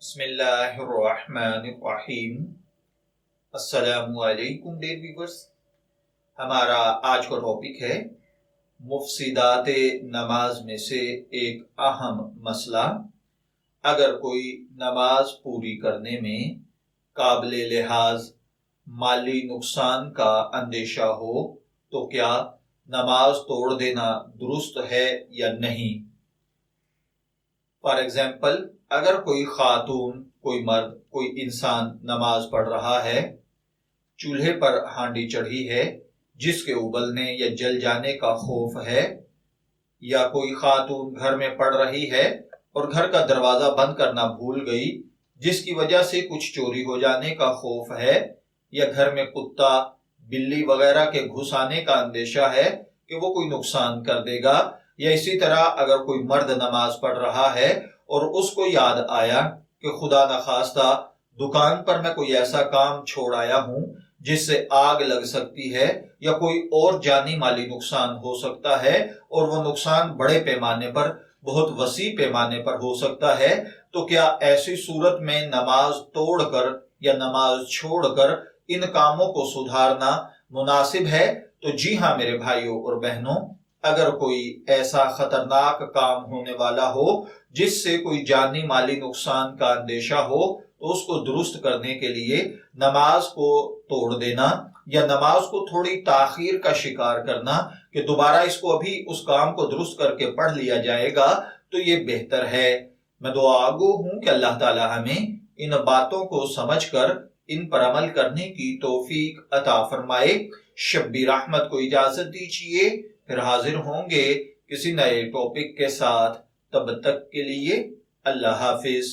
بسم اللہ الرحمن الرحیم۔ السلام علیکم ڈیئر ویورز، ہمارا آج کا ٹاپک ہے مفسدات نماز میں سے ایک اہم مسئلہ۔ اگر کوئی نماز پوری کرنے میں قابل لحاظ مالی نقصان کا اندیشہ ہو تو کیا نماز توڑ دینا درست ہے یا نہیں؟ فار ایگزامپل، اگر کوئی خاتون، کوئی مرد، کوئی انسان نماز پڑھ رہا ہے، چولہے پر ہانڈی چڑھی ہے جس کے ابلنے یا جل جانے کا خوف ہے، یا کوئی خاتون گھر میں پڑھ رہی ہے اور گھر کا دروازہ بند کرنا بھول گئی جس کی وجہ سے کچھ چوری ہو جانے کا خوف ہے، یا گھر میں کتا، بلی وغیرہ کے گھس آنے کا اندیشہ ہے کہ وہ کوئی نقصان کر دے گا، یا اسی طرح اگر کوئی مرد نماز پڑھ رہا ہے اور اس کو یاد آیا کہ خدا نخواستہ دکان پر میں کوئی ایسا کام چھوڑ آیا ہوں جس سے آگ لگ سکتی ہے یا کوئی اور جانی مالی نقصان ہو سکتا ہے، اور وہ نقصان بڑے پیمانے پر، بہت وسیع پیمانے پر ہو سکتا ہے، تو کیا ایسی صورت میں نماز توڑ کر یا نماز چھوڑ کر ان کاموں کو سدھارنا مناسب ہے؟ تو جی ہاں میرے بھائیوں اور بہنوں، اگر کوئی ایسا خطرناک کام ہونے والا ہو جس سے کوئی جانی مالی نقصان کا اندیشہ ہو تو اس کو درست کرنے کے لیے نماز کو توڑ دینا یا نماز کو تھوڑی تاخیر کا شکار کرنا کہ دوبارہ اس کو ابھی اس کام کو درست کر کے پڑھ لیا جائے گا، تو یہ بہتر ہے۔ میں دعا گو ہوں کہ اللہ تعالی ہمیں ان باتوں کو سمجھ کر ان پر عمل کرنے کی توفیق عطا فرمائے۔ شبیر احمد کو اجازت دیجیے، پھر حاضر ہوں گے کسی نئے ٹاپک کے ساتھ۔ تب تک کے لیے اللہ حافظ۔